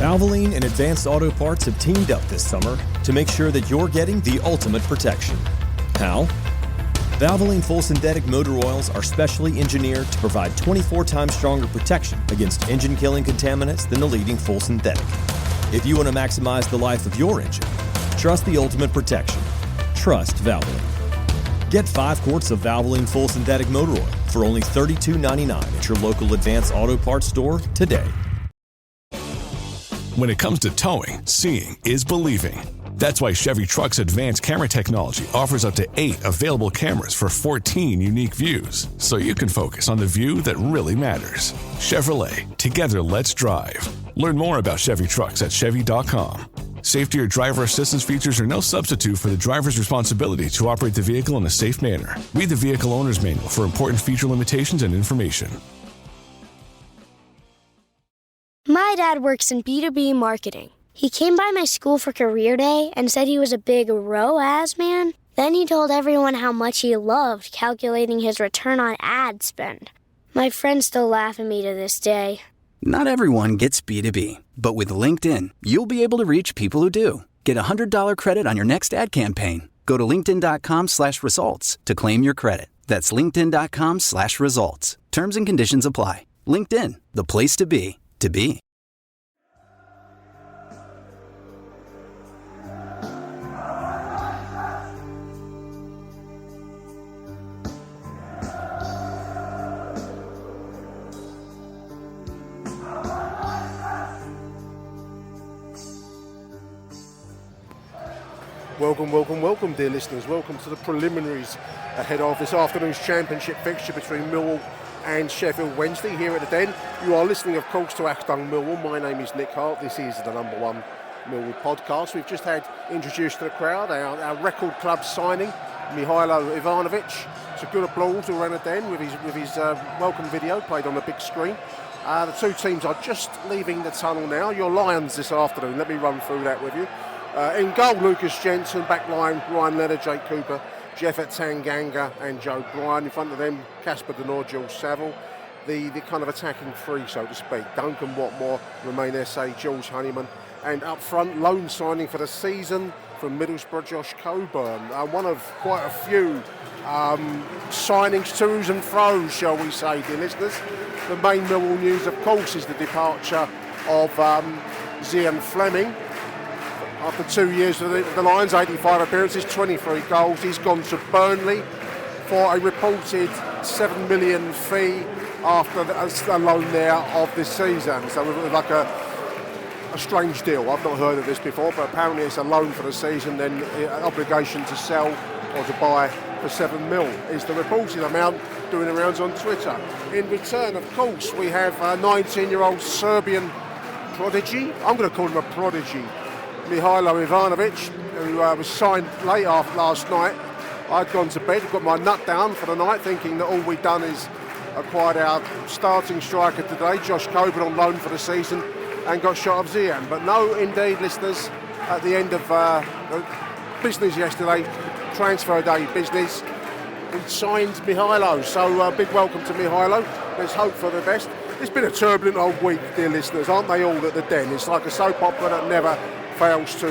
Valvoline and Advanced Auto Parts have teamed up this summer to make sure that you're getting the ultimate protection. How? Valvoline full synthetic motor oils are specially engineered to provide 24 times stronger protection against engine-killing contaminants than the leading full synthetic. If you want to maximize the life of your engine, trust the ultimate protection. Trust Valvoline. Get 5 quarts of Valvoline full synthetic motor oil for only $32.99 at your local Advanced Auto Parts store today. When it comes to towing, seeing is believing. That's why Chevy Truck's advanced camera technology offers up to 8 available cameras for 14 unique views, so you can focus on the view that really matters. Chevrolet, together let's drive. Learn more about Chevy Trucks at Chevy.com. Safety or driver assistance features are no substitute for the driver's responsibility to operate the vehicle in a safe manner. Read the vehicle owner's manual for important feature limitations and information. My dad works in B2B marketing. He came by my school for career day and said he was a big ROAS man. Then he told everyone how much he loved calculating his return on ad spend. My friends still laugh at me to this day. Not everyone gets B2B, but with LinkedIn, you'll be able to reach people who do. Get a $100 credit on your next ad campaign. Go to linkedin.com/results to claim your credit. That's linkedin.com/results. Terms and conditions apply. LinkedIn, the place to be, to be. Welcome, dear listeners. Welcome to the preliminaries ahead of this afternoon's championship fixture between Millwall and Sheffield Wednesday here at the Den. You are listening, of course, to Achtung Millwall. My name is Nick Hart. This is the #1 Millwall podcast. We've just had introduced to the crowd our record club signing, Mihailo Ivanovic. It's a good applause all around the Den with his welcome video played on the big screen. The two teams are just leaving the tunnel now. Your Lions this afternoon. Let me run through that with you. In goal, Lucas Jensen. Back line, Ryan Leonard, Jake Cooper, Jeffet Tanganga and Joe Bryan. In front of them, Casper Denor, Jules Saville. The kind of attacking three, so to speak. Duncan Watmore, Romain Esse, Jules Honeyman. And up front, loan signing for the season from Middlesbrough, Josh Coburn. One of quite a few signings, to's and fro's, shall we say, dear listeners. The main Millwall news, of course, is the departure of Zian Fleming. After 2 years with the Lions, 85 appearances, 23 goals. He's gone to Burnley for a reported £7 million fee after a loan there of this season. So it was like a strange deal. I've not heard of this before, but apparently it's a loan for the season, then an obligation to sell or to buy for £7 million is the reported amount, doing the rounds on Twitter. In return, of course, we have a 19-year-old Serbian prodigy. I'm going to call him a prodigy. Mihailo Ivanovic, who was signed late after last night. I'd gone to bed, got my nut down for the night, thinking that all we'd done is acquired our starting striker today, Josh Coburn, on loan for the season, and got shot of Zian. But no, indeed, listeners, at the end of business yesterday, transfer day business, we signed Mihailo. So big welcome to Mihailo. Let's hope for the best. It's been a turbulent old week, dear listeners, aren't they all at the Den? It's like a soap opera that never fails to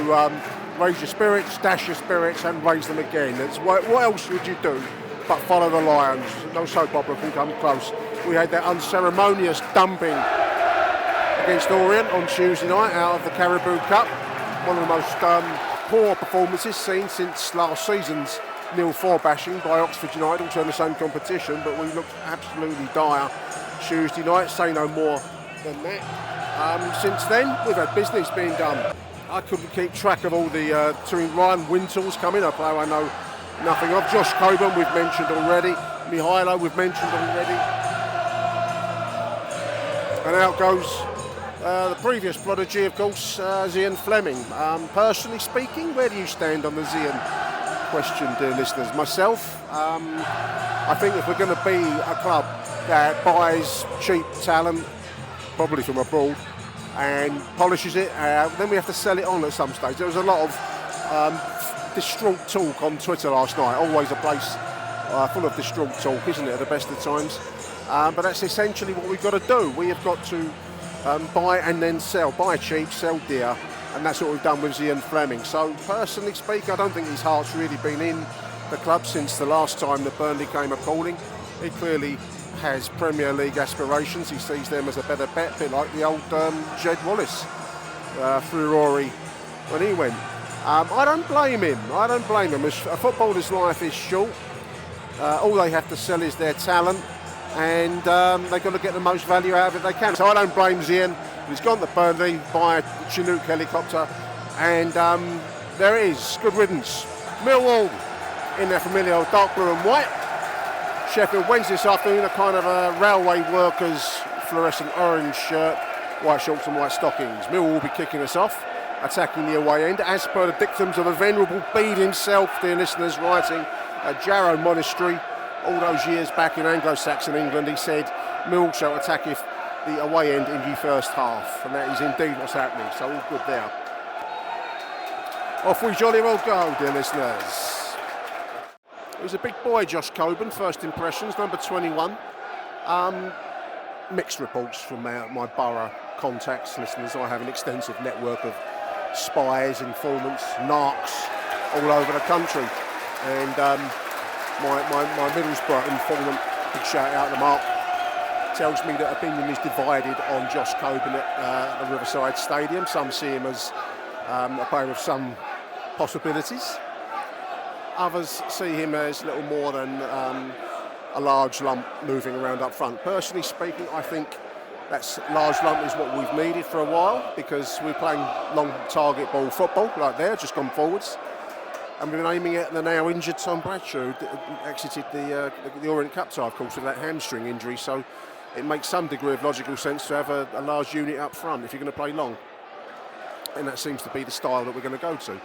raise your spirits, dash your spirits and raise them again. What else would you do but follow the Lions? No soap opera can come close. We had that unceremonious dumping against Orient on Tuesday night out of the Caribou Cup. One of the most poor performances seen since last season's 0-4 bashing by Oxford United, also in the same competition, but we looked absolutely dire Tuesday night, say no more than that. Since then, we've had business being done. I couldn't keep track of all the Ryan Winters coming, a player I know nothing of. Josh Coburn, we've mentioned already. Mihailo, we've mentioned already. And out goes the previous prodigy, of course, Zian Fleming. Personally speaking, where do you stand on the Zian question, dear listeners? Myself, I think if we're going to be a club that buys cheap talent, probably from abroad, and polishes it, then we have to sell it on at some stage. There was a lot of distraught talk on Twitter last night. Always a place full of distraught talk, isn't it, at the best of times? But that's essentially what we've got to do. We have got to buy and then sell. Buy cheap, sell dear, and that's what we've done with Zian Fleming. So personally speaking, I don't think his heart's really been in the club since the last time that Burnley came a-calling. He clearly has Premier League aspirations. He sees them as a better bet, a bit like the old Jed Wallace through Rory when he went. I don't blame him. A footballer's life is short. All they have to sell is their talent, and they've got to get the most value out of it they can. So I don't blame Zian. He's gone to Burnley by a Chinook helicopter, and there it is. Good riddance. Millwall in their familiar dark blue and white. Sheffield Wednesday this afternoon, a kind of a railway workers fluorescent orange shirt, white shorts and white stockings. Millwall will be kicking us off, attacking the away end, as per the dictums of the venerable Bede himself, dear listeners, writing at Jarrow Monastery all those years back in Anglo-Saxon England. He said, Millwall shall attack if the away end in the first half, and that is indeed what's happening, so all good there. Off we jolly well go, dear listeners. He was a big boy, Josh Coburn, first impressions, number 21. Mixed reports from my borough contacts, listeners. I have an extensive network of spies, informants, narcs all over the country. And my Middlesbrough informant, big shout out to Mark, tells me that opinion is divided on Josh Coburn at the Riverside Stadium. Some see him as a player with some possibilities. Others see him as little more than a large lump moving around up front. Personally speaking, I think that large lump is what we've needed for a while, because we're playing long target ball football like there, just gone forwards. And we've been aiming at the now injured Tom Bradshaw, who exited the Orient Cup tie, of course, with that hamstring injury. So it makes some degree of logical sense to have a large unit up front if you're going to play long. And that seems to be the style that we're going to go to.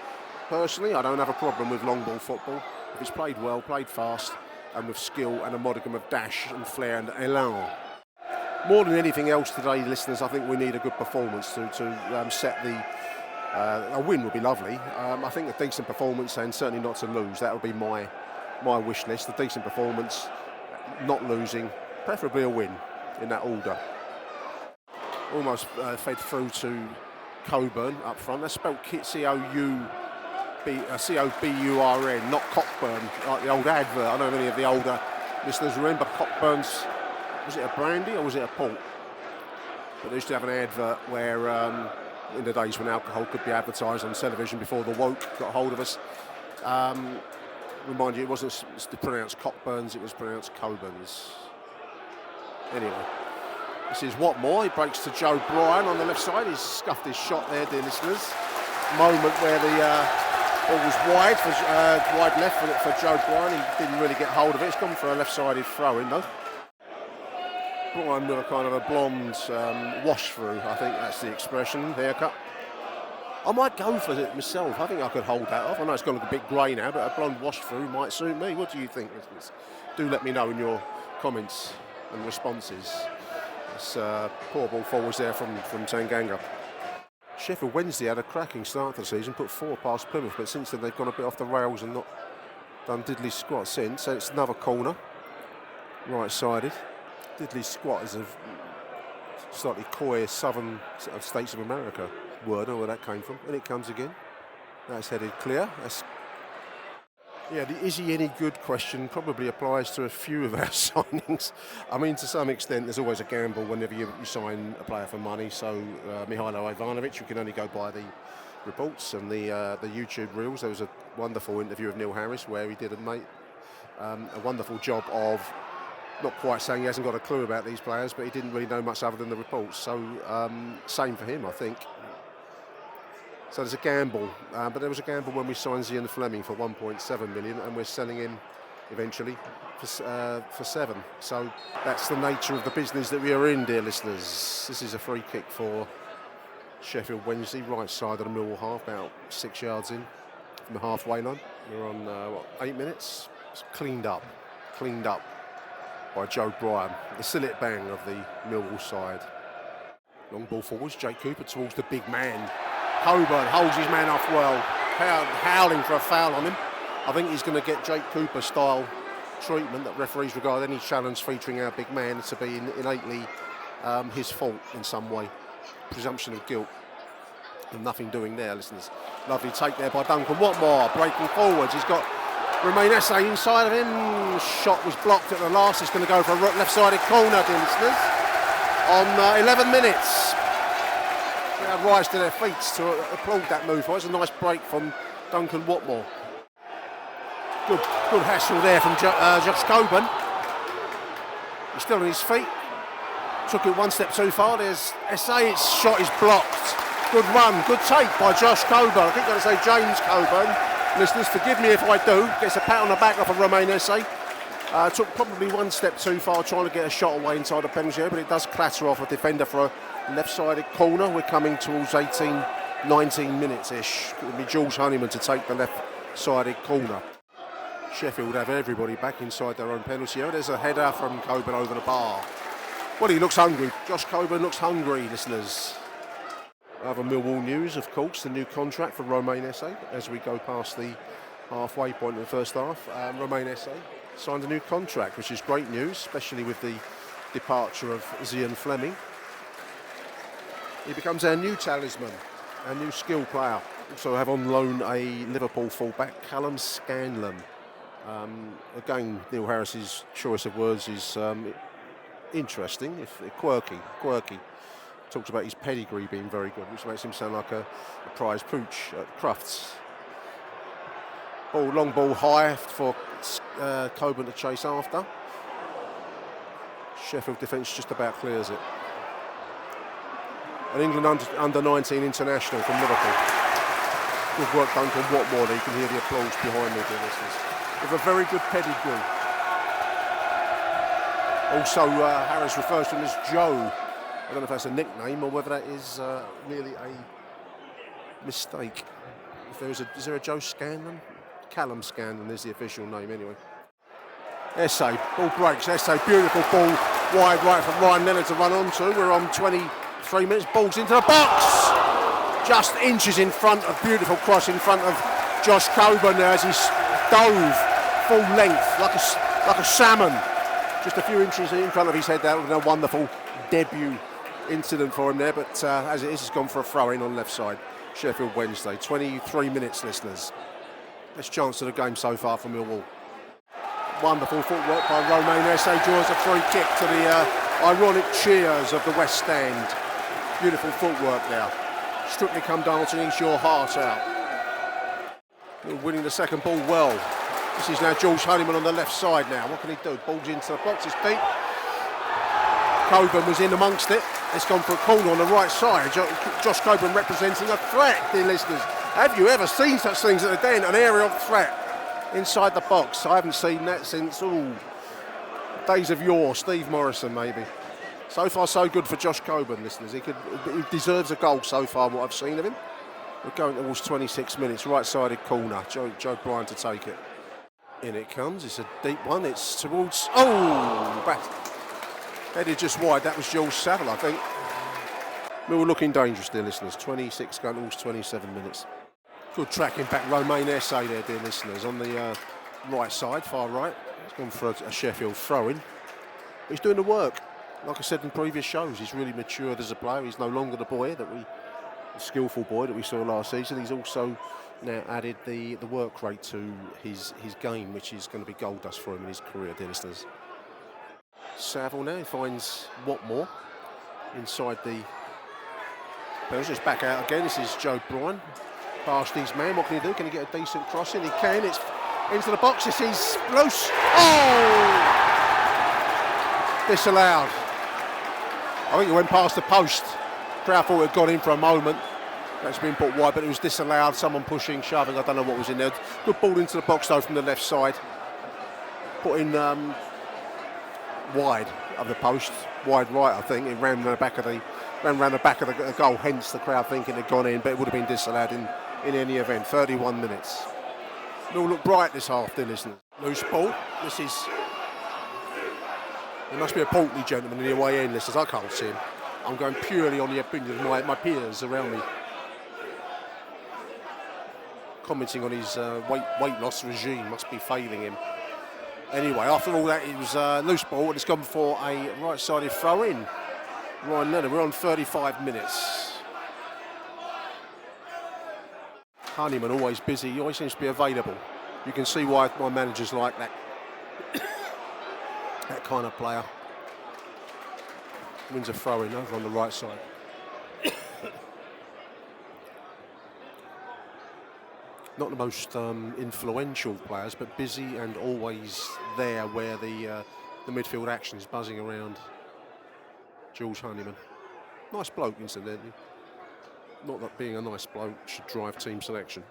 Personally, I don't have a problem with long ball football. If it's played well, played fast, and with skill and a modicum of dash and flair and élan. More than anything else today, listeners, I think we need a good performance to set the... a win would be lovely. I think a decent performance, and certainly not to lose. That would be my wish list. A decent performance, not losing, preferably a win in that order. Almost fed through to Coburn up front. That's spelled C-O-B-U-R-N, not Cockburn, like the old advert. I don't know if any of the older listeners remember Cockburn's, was it a brandy or was it a port? But they used to have an advert where, in the days when alcohol could be advertised on television before the woke got hold of us, remind you, it wasn't pronounced Cockburn's, it was pronounced Coburn's. Anyway, this is Watmore. He breaks to Joe Bryan on the left side. He's scuffed his shot there, dear listeners. Moment where the ball was wide left for Joe Bryan. He didn't really get hold of it. It's gone for a left-sided throw-in though. Bryan with a kind of a blonde wash through, I think that's the expression, haircut. I might go for it myself. I think I could hold that off. I know it's gone a bit grey now, but a blonde wash through might suit me. What do you think, listeners? Do let me know in your comments and responses. It's poor ball forwards there from Tanganga. Sheffield Wednesday had a cracking start to the season, put 4 past Plymouth, but since then they've gone a bit off the rails and not done diddly squat since. So it's another corner, right-sided. Diddly squat is a slightly coy southern states of America word. I don't know where that came from. And it comes again. That's headed clear. Yeah, the is he any good question probably applies to a few of our signings. I mean, to some extent, there's always a gamble whenever you sign a player for money. So, Mihailo Ivanovic, you can only go by the reports and the YouTube reels. There was a wonderful interview of Neil Harris where he did a wonderful job of not quite saying he hasn't got a clue about these players, but he didn't really know much other than the reports. So, same for him, I think. So there's a gamble, but there was a gamble when we signed Zian Fleming for 1.7 million, and we're selling him eventually for 7. So that's the nature of the business that we are in, dear listeners. This is a free kick for Sheffield Wednesday, right side of the Millwall half, about 6 yards in from the halfway line. We're on 8 minutes. It's cleaned up by Joe Bryan, the sillet bang of the Millwall side. Long ball forwards, Jake Cooper towards the big man. Coburn holds his man off well, howling for a foul on him. I think he's going to get Jake Cooper style treatment that referees regard any challenge featuring our big man to be innately his fault in some way. presumption of guilt. And nothing doing there, listeners. Lovely take there by Duncan Watmore, breaking forwards. He's got Romain Esse inside of him. Shot was blocked at the last. It's going to go for a left-sided corner, dear listeners. On 11 minutes. They rise to their feet to applaud that move. It was a nice break from Duncan Watmore. Good hassle there from Josh Coburn. He's still on his feet. Took it one step too far. There's Esse. Its shot is blocked. Good run, good take by Josh Coburn. I think I'm going to say James Coburn. Listeners, forgive me if I do. Gets a pat on the back off of Romain Esse. Took probably one step too far trying to get a shot away inside the penalty area, but it does clatter off a defender for a left-sided corner. We're coming towards 18, 19 minutes-ish. It'll be Jules Honeyman to take the left-sided corner. Sheffield have everybody back inside their own penalty area. There's a header from Coburn over the bar. Well, he looks hungry. Josh Coburn looks hungry, listeners. Other Millwall news, of course, the new contract for Romain Esse as we go past the halfway point in the first half. Romain Esse signed a new contract, which is great news, especially with the departure of Zian Fleming. He becomes our new talisman, our new skill player. Also have on loan a Liverpool fullback, Callum Scanlon. Again, Neil Harris's choice of words is interesting, if quirky. Talks about his pedigree being very good, which makes him sound like a prize pooch at Crufts. Long ball high for Coburn to chase after. Sheffield defence just about clears it. An England under 19 international from Liverpool. Good work, Duncan Watmore. You can hear the applause behind me, dear listeners. With a very good pedigree. Also, Harris refers to him as Joe. I don't know if that's a nickname or whether that is merely a mistake. Is there a Joe Scanlon? Callum Scanlon is the official name anyway. Esse, ball breaks. Esse, beautiful ball wide right for Ryan Leonard to run onto. We're on 23 minutes. Ball's into the box. Just inches in front of, beautiful cross in front of Josh Coburn there as he dove full length like a salmon. Just a few inches in front of his head. That was a wonderful debut incident for him there, but as it is, he's gone for a throw-in on left side. Sheffield Wednesday, 23 minutes, listeners. Best chance of the game so far for Millwall. Wonderful footwork by Romain Esse, draws a free kick to the ironic cheers of the West Stand. Beautiful footwork there. Strictly come dancing into your heart out. Winning the second ball well. This is now George Honeyman on the left side now. What can he do? Ball's into the box, it's deep. Coburn was in amongst it. It's gone for a corner on the right side. Josh Coburn representing a threat, dear listeners. Have you ever seen such things at the Den? An aerial threat inside the box. I haven't seen that since days of yore. Steve Morrison, maybe. So far, so good for Josh Coburn, listeners. He deserves a goal so far, what I've seen of him. We're going towards 26 minutes. Right-sided corner. Joe Bryan to take it. In it comes. It's a deep one. It's towards... back. Headed just wide. That was Jules Saville, I think. We were looking dangerous, dear listeners. 26 going towards 27 minutes. Good tracking back Romain Esse there, dear listeners, on the right side, far right. He's gone for a Sheffield throw-in. He's doing the work. Like I said in previous shows, he's really matured as a player. He's no longer the skillful boy that we saw last season. He's also now added the work rate to his game, which is going to be gold dust for him in his career, dear listeners. Saville now finds Watmore inside the penalty. It's back out again. This is Joe Bryan. Past his man. What can he do? Can he get a decent cross in? He can. It's into the box. This is loose. Disallowed. I think it went past the post. Crowd thought it had gone in for a moment. That's been put wide, but it was disallowed. Someone pushing, shoving. I don't know what was in there. Good ball into the box though from the left side. Put in wide of the post, wide right. I think it ran around the back of the goal. Hence the crowd thinking it had gone in, but it would have been disallowed in any event. 31 minutes. It all looked bright this half, dear listeners. Loose ball. This is. There must be a portly gentleman in the away end, listeners. I can't see him. I'm going purely on the opinion of my peers around me. Commenting on his weight loss regime must be failing him. Anyway, after all that, it was a loose ball and it's gone for a right-sided throw-in. Ryan Leonard, we're on 35 minutes. Honeyman always busy, he always seems to be available. You can see why my managers like that, that kind of player. Wins a throw-in over on the right side. Not the most influential players, but busy and always there where the midfield action is buzzing around. George Honeyman. Nice bloke, incidentally. Not that being a nice bloke should drive team selection.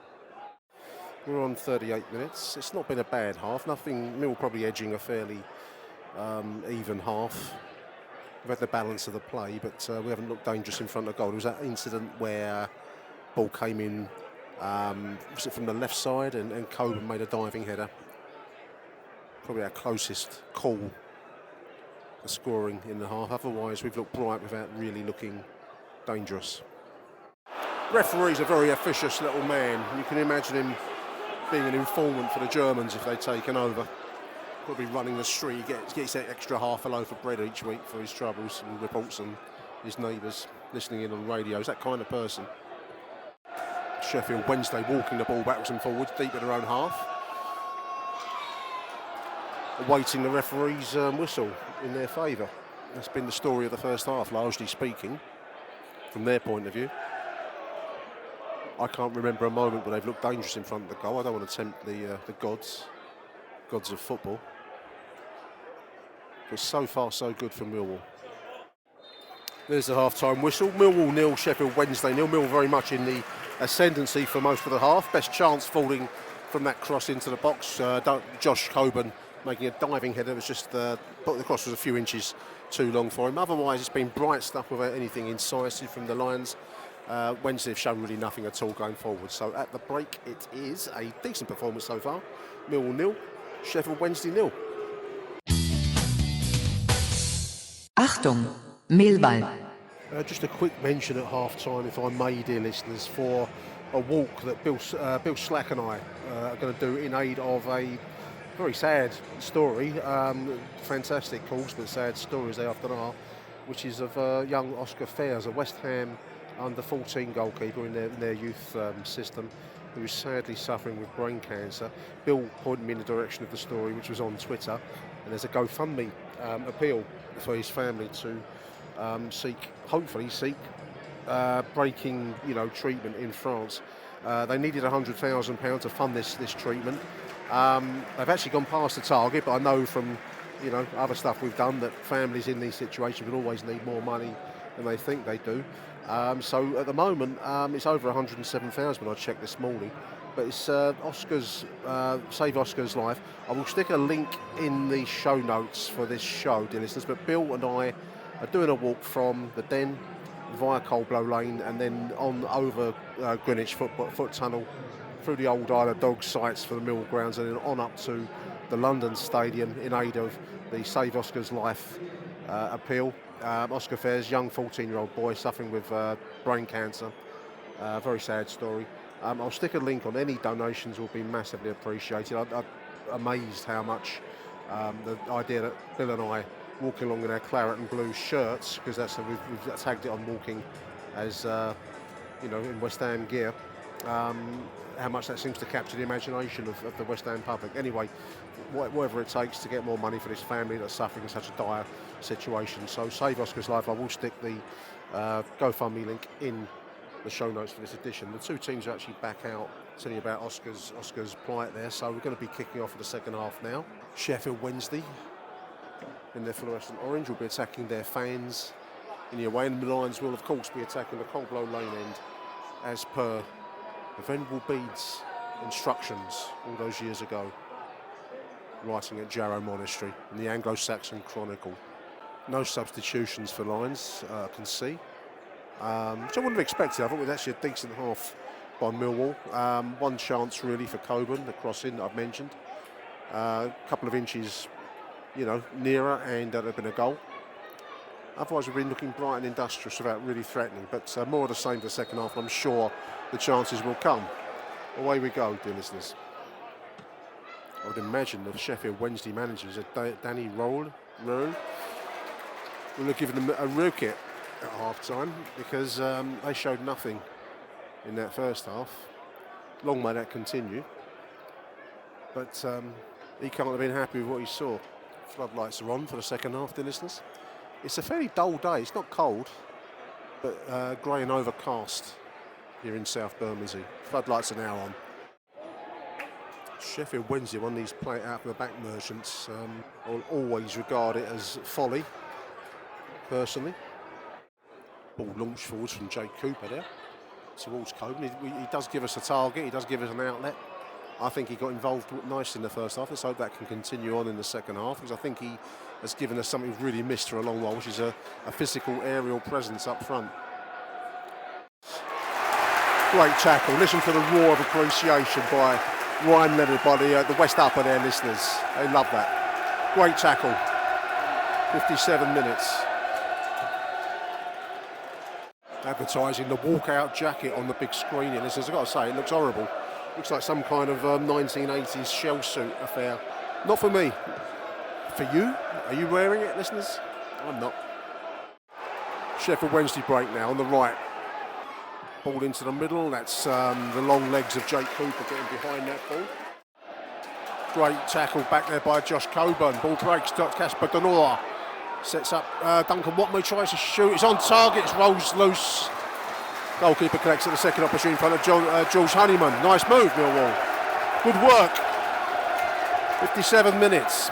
We're on 38 minutes. It's not been a bad half. Nothing, Mill probably edging a fairly even half. We've had the balance of the play, but we haven't looked dangerous in front of goal. There was that incident where ball came in was it from the left side and Coburn made a diving header. Probably our closest call for scoring in the half. Otherwise, we've looked bright without really looking dangerous. Referee's a very officious little man. You can imagine him being an informant for the Germans if they'd taken over. Probably running the street, he gets that extra half a loaf of bread each week for his troubles and reports on his neighbours listening in on radio. He's that kind of person. Sheffield Wednesday walking the ball backwards and forwards deep in their own half. Awaiting the referee's whistle in their favour. That's been the story of the first half, largely speaking, from their point of view. I can't remember a moment where they've looked dangerous in front of the goal. I don't want to tempt the gods of football. But so far, so good for Millwall. There's the half-time whistle. Millwall 0, Sheffield Wednesday 0. Millwall very much in the ascendancy for most of the half. Best chance falling from that cross into the box. Josh Coburn making a diving header. It was just the cross was a few inches too long for him. Otherwise, it's been bright stuff without anything incisive from the Lions. Wednesday have shown really nothing at all going forward. So at the break, it is a decent performance so far. Millwall 0, Sheffield Wednesday 0. Achtung, Millwall. Just a quick mention at half-time, if I may, dear listeners, for a walk that Bill Slack and I are going to do in aid of a very sad story. Fantastic cause, but sad stories they often are, which is of young Oscar Fairs, a West Ham under-14 goalkeeper in their youth system, who is sadly suffering with brain cancer. Bill pointed me in the direction of the story, which was on Twitter, and there's a GoFundMe appeal for his family to hopefully seek breaking treatment in France. They needed £100,000 to fund this treatment. They've actually gone past the target, but I know from other stuff we've done that families in these situations would always need more money than they think they do. So at the moment, it's over 107,000 when I checked this morning. But it's Oscar's, Save Oscar's Life. I will stick a link in the show notes for this show, dear listeners. But Bill and I are doing a walk from the Den via Coldblow Lane and then on over Greenwich Foot Tunnel, through the old Isle of Dogs sites for the Millwall grounds, and then on up to the London Stadium in aid of the Save Oscar's Life appeal. Oscar Fairs, young 14-year-old boy suffering with brain cancer. Very sad story. I'll stick a link on. Any donations will be massively appreciated. I'm amazed how much the idea that Bill and I walking along in our claret and blue shirts, because we've tagged it on walking as in West Ham gear. How much that seems to capture the imagination of the West Ham public. Anyway, whatever it takes to get more money for this family that's suffering in such a dire situation. So Save Oscar's Life. I will stick the GoFundMe link in the show notes for this edition. The two teams are actually back out telling you about Oscar's plight there. So we're going to be kicking off for the second half now. Sheffield Wednesday in their fluorescent orange will be attacking their fans in the away, and the Lions will of course be attacking the Coldblow Lane end as per the Venerable Bede's instructions all those years ago, writing at Jarrow Monastery in the Anglo-Saxon Chronicle. No substitutions for Lions, I can see, which I wouldn't have expected. I thought it was actually a decent half by Millwall. One chance really for Coburn, the cross-in that I've mentioned. A couple of inches, nearer, and there'd have been a goal. Otherwise, we've been looking bright and industrious without really threatening. But more of the same for the second half, and I'm sure the chances will come. Away we go, dear listeners. I would imagine the Sheffield Wednesday managers, Danny Roll, will have given them a real kit at half-time because they showed nothing in that first half. Long may that continue. But he can't have been happy with what he saw. Floodlights are on for the second half, dear listeners. It's a fairly dull day. It's not cold, but grey and overcast here in South Bermondsey. Floodlights are now on. Sheffield Wednesday, one of these play it out from the back merchants. I'll always regard it as folly, personally. Ball launched forwards from Jake Cooper there towards Coburn. He does give us a target, he does give us an outlet. I think he got involved nicely in the first half. Let's hope that can continue on in the second half, because I think he has given us something we've really missed for a long while, which is a physical aerial presence up front. Great tackle. Listen to the roar of appreciation by Ryan Leonard, by the West Upper there, listeners. They love that. Great tackle. 57 minutes. Advertising the walkout jacket on the big screen here, listeners. I've got to say, it looks horrible. Looks like some kind of 1980s shell suit affair. Not for me. For you? Are you wearing it, listeners? I'm not. Sheffield Wednesday break now on the right. Ball into the middle. That's the long legs of Jake Cooper getting behind that ball. Great tackle back there by Josh Coburn. Ball breaks. Casper Donora sets up. Duncan Watmore tries to shoot. It's on target. It's rolls loose. Goalkeeper collects at the second opportunity in front of Jules Honeyman. Nice move, Millwall. Good work. 57 minutes.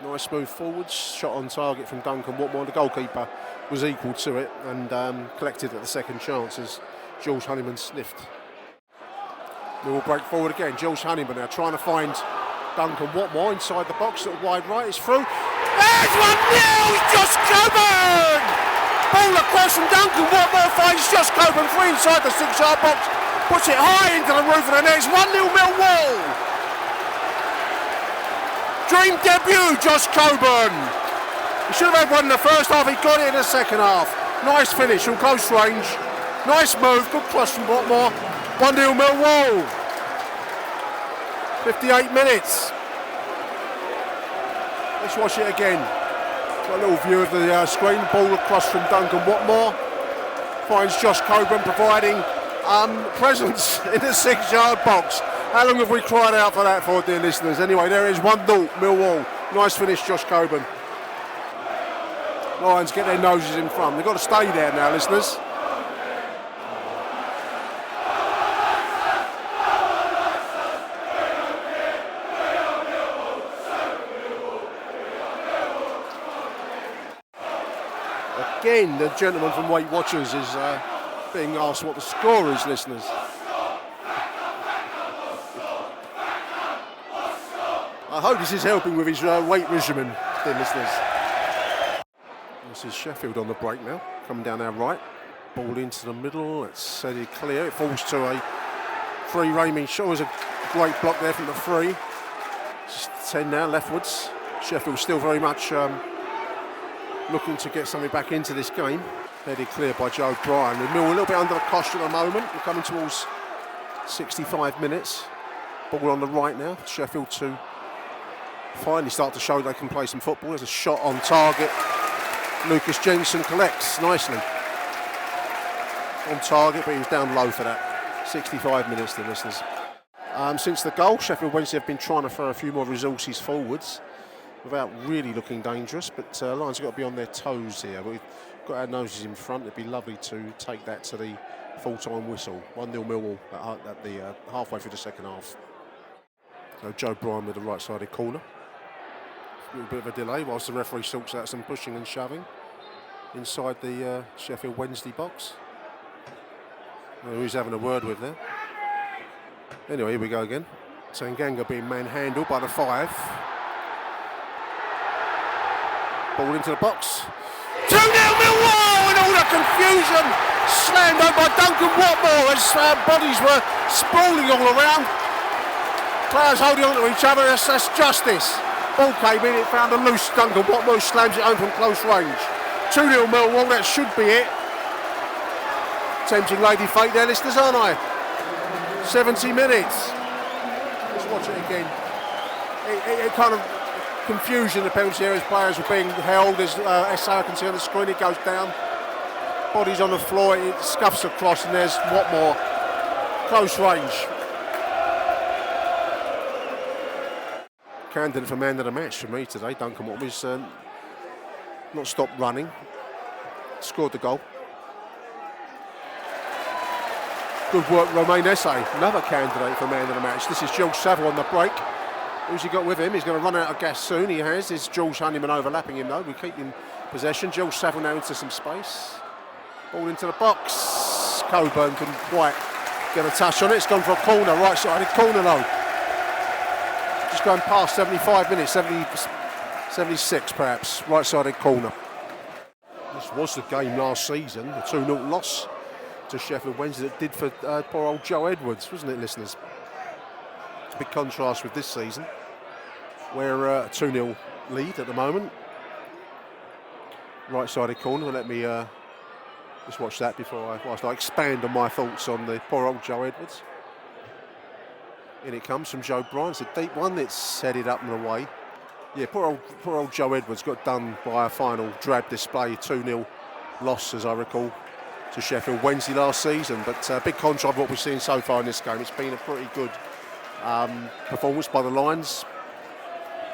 Nice move forwards. Shot on target from Duncan Watmore. The goalkeeper was equal to it and collected at the second chance as Jules Honeyman sniffed. Millwall break forward again. Jules Honeyman now trying to find Duncan Watmore inside the box at wide right. It's through. There's 1-0! Josh Coburn! Ball across from Duncan Watmore finds Josh Coburn free inside the 6-yard box. Puts it high into the roof of the net. It's 1-0 Millwall. Dream debut, Josh Coburn. He should have had one in the first half. He got it in the second half. Nice finish from close range. Nice move. Good cross from Watmore. 1-0 Millwall. 58 minutes. Let's watch it again. Got a little view of the screen. Ball across from Duncan Watmore. Finds Josh Coburn providing presence in the 6-yard box. How long have we cried out for that for, dear listeners? Anyway, there is 1-0 Millwall. Nice finish, Josh Coburn. Lions get their noses in front. They've got to stay there now, listeners. Again, the gentleman from Weight Watchers is being asked what the score is, listeners. I hope this is helping with his weight regimen, dear listeners. This is Sheffield on the break now, coming down our right. Ball into the middle, it's set it clear. It falls to a free Raymond Shaw. There's a great block there from the free. It's 10 now, leftwards. Sheffield still very much looking to get something back into this game. Headed clear by Joe Bryan. The Mill a little bit under the cosh at the moment. We're coming towards 65 minutes. Ball on the right now. Sheffield to finally start to show they can play some football. There's a shot on target. Lucas Jensen collects nicely. On target, but he was down low for that. 65 minutes, the listeners. Since the goal, Sheffield Wednesday have been trying to throw a few more resources forwards without really looking dangerous, but Lions have got to be on their toes here. We've got our noses in front. It'd be lovely to take that to the full-time whistle. 1-0 Millwall at the halfway through the second half. So Joe Bryan with the right-sided corner. A little bit of a delay whilst the referee sorts out some pushing and shoving inside the Sheffield Wednesday box. Who's having a word with there? Anyway, here we go again. Tanganga being manhandled by the 5. Ball into the box. 2-0 Millwall, and all the confusion slammed over by Duncan Watmore as bodies were sprawling all around. Players holding on to each other. That's justice. Ball came in, it found a loose Duncan Watmore, slams it home from close range. 2-0 Millwall, that should be it. Tempting lady fate there, listeners, aren't I? 70 minutes. Let's watch it again. It kind of confusion in the penalty area as players were being held. As SA, I can see on the screen, it goes down. Body's on the floor, it scuffs across, and there's Watmore. Close range. Candidate for man of the match for me today. Duncan Watmore's not stopped running. Scored the goal. Good work, Romain Esse, another candidate for man of the match. This is Josh Saville on the break. Who's he got with him? He's going to run out of gas soon. He has. There's Jules Honeyman overlapping him though. We keep in possession. Josh Saville now into some space. Ball into the box. Coburn couldn't quite get a touch on it. It's gone for a corner, right-sided corner though. Just going past 75 minutes, 76 perhaps, right-sided corner. This was the game last season, the 2-0 loss to Sheffield Wednesday that did for poor old Joe Edwards, wasn't it, listeners? It's a big contrast with this season. We're a 2-0 lead at the moment. Right-sided corner. Let me just watch that whilst I expand on my thoughts on the poor old Joe Edwards. In it comes from Joe Bryan. It's a deep one. It's headed up and away. Yeah, poor old Joe Edwards got done by a final drab display, 2-0 loss, as I recall, to Sheffield Wednesday last season. But big contrast what we've seen so far in this game. It's been a pretty good performance by the Lions.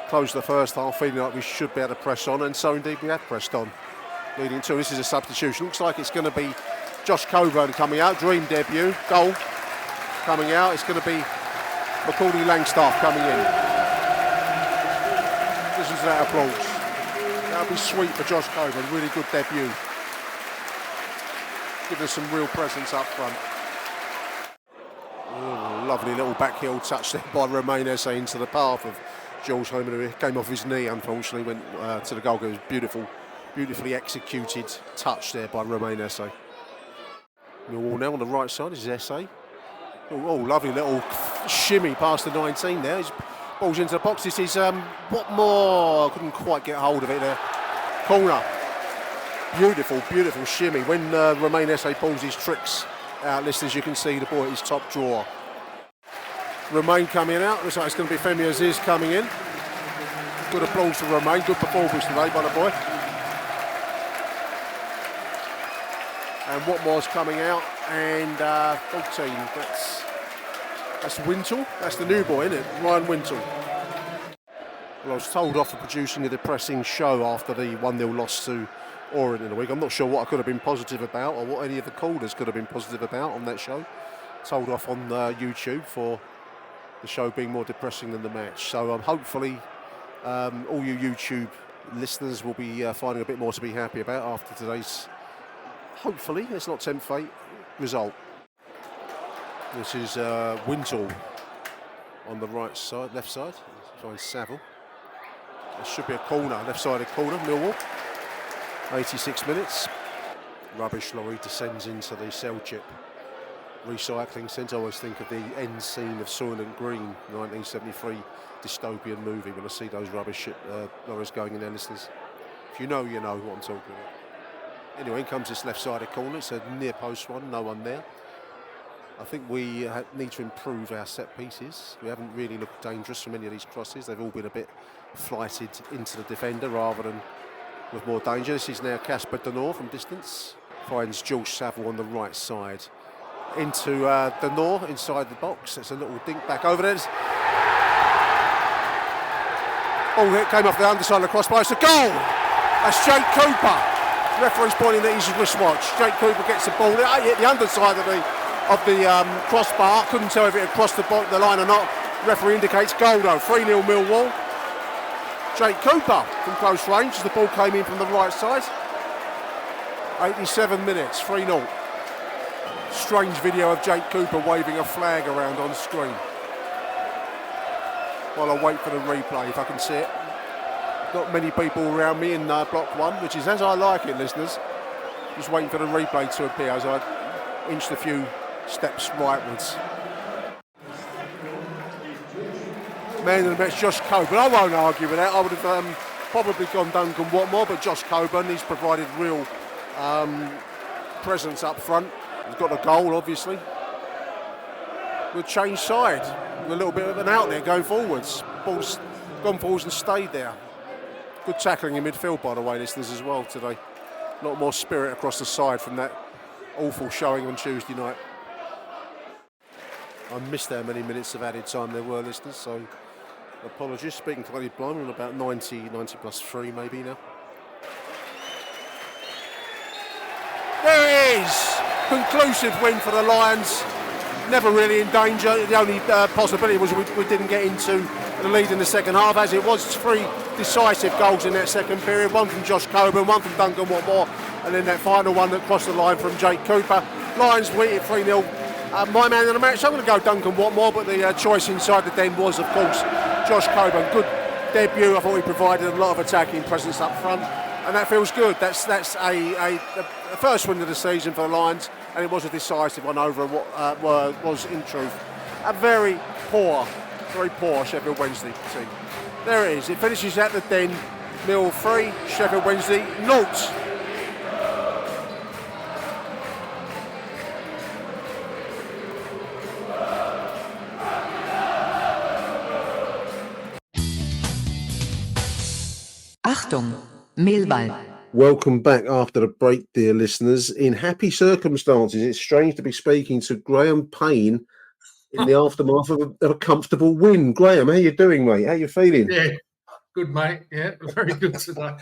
Closed the first half feeling like we should be able to press on, and so indeed we have pressed on. Leading to, this is a substitution. Looks like it's going to be Josh Coburn coming out, dream debut, goal coming out. It's going to be Macaulay Langstaff coming in. Listen to that applause. That'll be sweet for Josh Coburn, really good debut. Give us some real presence up front. Oh, lovely little backheel touch there by Romain Esse into the path of Jules Honeyman, who came off his knee, unfortunately, went to the goal. It was beautifully executed touch there by Romain Esse. Millwall now on the right side, this is Esse. Oh, lovely little shimmy past the 19 there. His ball's into the box. This is Watmore. Couldn't quite get hold of it there. Corner. Beautiful shimmy. When Romain Esse pulls his tricks out, listeners, you can see the ball at his top drawer. Romain coming out. Looks like it's going to be Femi Aziz coming in. Good applause for Romain. Good performance today by the boy. And Watmore's coming out. And 14. That's Wintle. That's the new boy, isn't it? Ryan Wintle. Well, I was told off for producing a depressing show after the 1-0 loss to Orient in the week. I'm not sure what I could have been positive about or what any of the callers could have been positive about on that show. Told off on YouTube for the show being more depressing than the match. So hopefully all you YouTube listeners will be finding a bit more to be happy about after today's, hopefully, let's not tempt fate, result. This is Wintle on the right side, left side. Finds Saville. There should be a corner, left-sided corner, Millwall. 86 minutes. Rubbish lorry descends into the cell chip recycling centre. I always think of the end scene of Soylent Green, 1973 dystopian movie, when I see those rubbish lorries going in there, listeners. If you know, you know what I'm talking about. Anyway, in comes this left-sided corner. It's a near post one, no one there. I think we need to improve our set pieces. We haven't really looked dangerous from any of these crosses. They've all been a bit flighted into the defender rather than with more danger. This is now Casper Denor from distance. Finds Josh Saville on the right side. Into Denor inside the box. It's a little dink back over there. Oh, it came off the underside of the crossbar. It's a goal! That's Jake Cooper. Referee's pointing at his wristwatch. Jake Cooper gets the ball. It hit the underside of the crossbar. Couldn't tell if it had crossed the line or not. Referee indicates goal though. 3-0 Millwall. Jake Cooper from close range as the ball came in from the right side. 87 minutes, 3-0. Strange video of Jake Cooper waving a flag around on screen. While I wait for the replay, if I can see it. Not many people around me in block one, which is as I like it, listeners. Just waiting for the replay to appear as I inched a few steps rightwards. Man of the match, Josh Coburn. I won't argue with that. I would have probably gone Duncan Watmore, but Josh Coburn, he's provided real presence up front. He's got a goal, obviously. We'll change side. With a little bit of an out there going forwards. Ball's gone forwards and stayed there. Good tackling in midfield, by the way, listeners, as well today. A lot more spirit across the side from that awful showing on Tuesday night. I missed how many minutes of added time there were, listeners, so apologies. Speaking to Eddie Blyme, on about 90 plus 3 maybe now. There it is! Conclusive win for the Lions. Never really in danger. The only possibility was we didn't get into the lead in the second half, as it was 3 decisive goals in that second period. One from Josh Coburn, one from Duncan Watmore, and then that final one that crossed the line from Jake Cooper. Lions win it 3-0. My man of the match, I'm going to go Duncan Watmore, but the choice inside the den was, of course, Josh Coburn. Good debut. I thought he provided a lot of attacking presence up front, and that feels good. That's a first win of the season for the Lions, and it was a decisive one over what was, in truth, a very poor Sheffield Wednesday team. There it is. It finishes at the den. Mill 3, Sheffield Wednesday 0. Achtung, Millwall. Welcome back after the break, dear listeners. In happy circumstances, it's strange to be speaking to Graham Payne in the aftermath of a comfortable win. Graham, how you doing, mate? How you feeling? Yeah, good, mate. Yeah, very good today.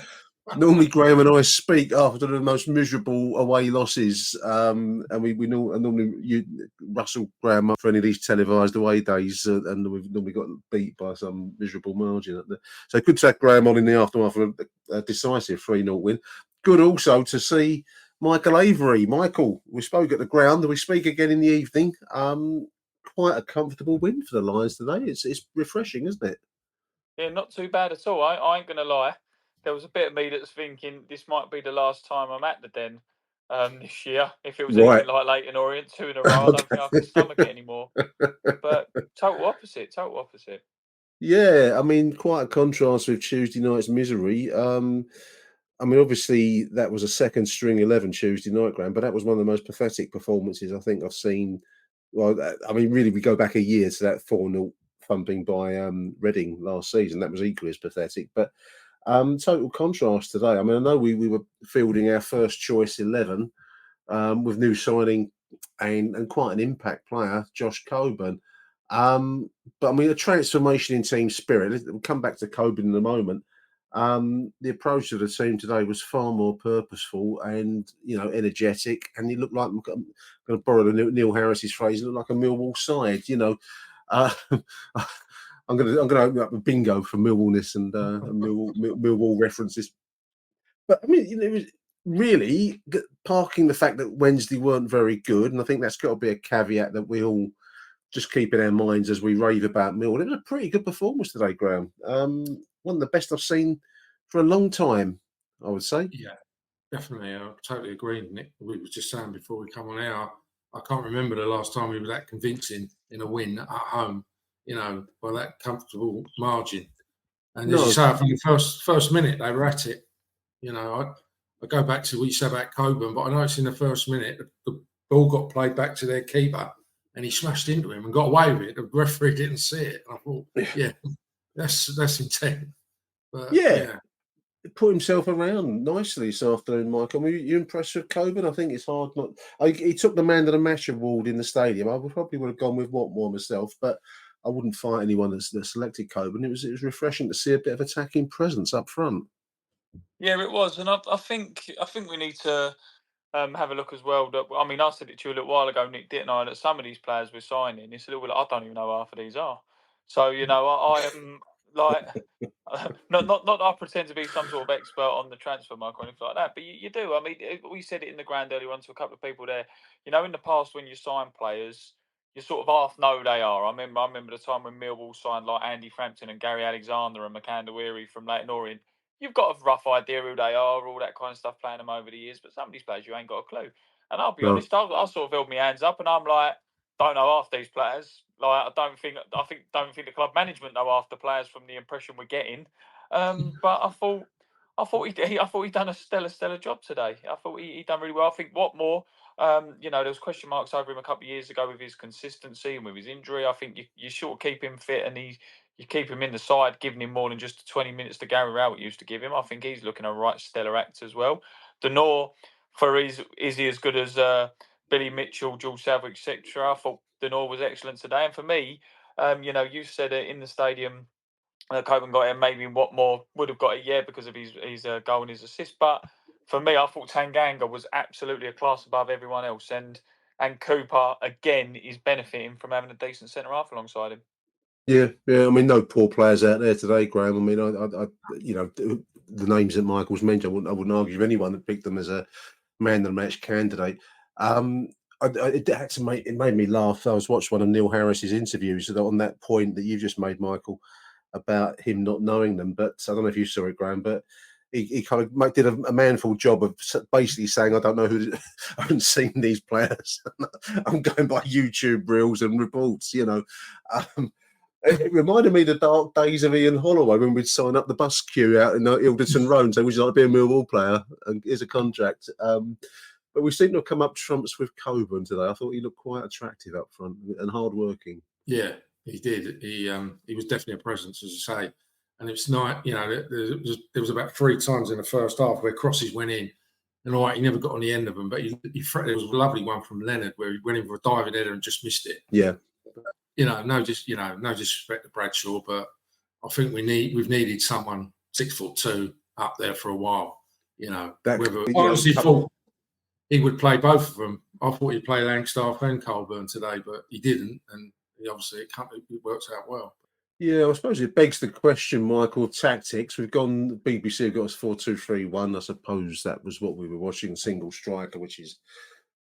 Normally, Graham and I speak after the most miserable away losses, and we normally Russell Graham up for any of these televised away days, and we've normally got beat by some miserable margin. So good to have Graham on in the aftermath of a decisive 3-0 win. Good also to see Michael Avery. Michael, we spoke at the ground, we speak again in the evening. Quite a comfortable win for the Lions today. It's refreshing, isn't it? Yeah, not too bad at all. I ain't going to lie. There was a bit of me that's thinking this might be the last time I'm at the Den this year. If it was anything like Leyton Orient, 2 in a row, I don't think I could stomach it anymore. But total opposite. Yeah, I mean, quite a contrast with Tuesday night's misery. I mean, obviously, that was a second string 11 Tuesday night, Graham, but that was one of the most pathetic performances I think I've seen. Well, I mean, really, we go back a year to that 4-0 thumping by Reading last season. That was equally as pathetic. But total contrast today. I mean, I know we were fielding our first choice 11 with new signing and quite an impact player, Josh Coburn. But I mean, a transformation in team spirit. We'll come back to Coburn in a moment. The approach of the team today was far more purposeful and energetic. And it looked like, I'm going to borrow Neil Harris's phrase, it looked like a Millwall side. I'm going to open up a bingo for Millwallness and Millwall references. But I mean, it was really parking the fact that Wednesday weren't very good, and I think that's got to be a caveat that we all just keep in our minds as we rave about Millwall. It was a pretty good performance today, Graham. One of the best I've seen for a long time, I would say. Yeah, definitely. I totally agree, Nick. We were just saying before we come on air, I can't remember the last time we were that convincing in a win at home, by that comfortable margin. And as you say, from the first minute, they were at it. I go back to what you said about Coburn, but I know it's in the first minute, the ball got played back to their keeper and he smashed into him and got away with it. The referee didn't see it. And I thought, yeah, that's intent. But, yeah. He put himself around nicely this afternoon, Michael. I mean, you impressed with Coburn? I think it's hard not. He took the man of the match award in the stadium. I probably would have gone with Watmore myself, but I wouldn't fight anyone that selected Coburn. It was refreshing to see a bit of attacking presence up front. Yeah, it was, and I think we need to have a look as well. I mean, I said it to you a little while ago, Nick, didn't I? That some of these players we're signing, it's a little bit. I don't even know half of these are. So I am like. Not that I pretend to be some sort of expert on the transfer market or anything like that, but you do. I mean, we said it in the ground earlier on to a couple of people there. In the past when you sign players, you sort of half know who they are. I remember the time when Millwall signed like Andy Frampton and Gary Alexander and McCann Weary from Leyton Orient. You've got a rough idea who they are, all that kind of stuff, playing them over the years. But some of these players, you ain't got a clue. And I'll be honest, I sort of held my hands up, and I'm like, don't know half these players. Like, I don't think the club management know half the players from the impression we're getting. But I thought he'd done a stellar job today. I thought he done really well. I think Watmore, there was question marks over him a couple of years ago with his consistency and with his injury. I think you sort of keep him fit, and you keep him in the side, giving him more than just the 20 minutes to Gary Rowett used to give him. I think he's looking a right stellar act as well. Denor, is he as good as Billy Mitchell, Jules Savage, etc.? I thought Denor was excellent today. And for me, you said it in the stadium, Coburn got it, maybe Watmore would have got it, because of his goal and his assist. But for me, I thought Tanganga was absolutely a class above everyone else. And Cooper, again, is benefiting from having a decent centre-half alongside him. Yeah. I mean, no poor players out there today, Graham. I mean, I the names that Michael's mentioned, I wouldn't argue with anyone that picked them as a man of the match candidate. It made me laugh. I was watching one of Neil Harris's interviews on that point that you just made, Michael, about him not knowing them. But I don't know if you saw it, Graham, but he kind of did a manful job of basically saying, I don't know who, I haven't seen these players. I'm going by YouTube reels and reports, It reminded me of the dark days of Ian Holloway when we'd sign up the bus queue out in Ilderton Road and say, would you like to be a Millwall player? And here's a contract. But we seem to have come up trumps with Coburn today. I thought he looked quite attractive up front and hard-working. Yeah, he did. He was definitely a presence, as I say. And it's not, there was about 3 times in the first half where crosses went in. And all right, he never got on the end of them. But there was a lovely one from Leonard where he went in for a diving header and just missed it. Yeah. No disrespect to Bradshaw, but I think we've needed someone 6'2" up there for a while. Honestly, thought he would play both of them. I thought he'd play Langstaff and Coburn today, but he didn't, and obviously it works out well. Yeah, I suppose it begs the question, Michael, tactics. We've gone, the BBC have got us 4-2-3-1. I suppose that was what we were watching, single striker, which is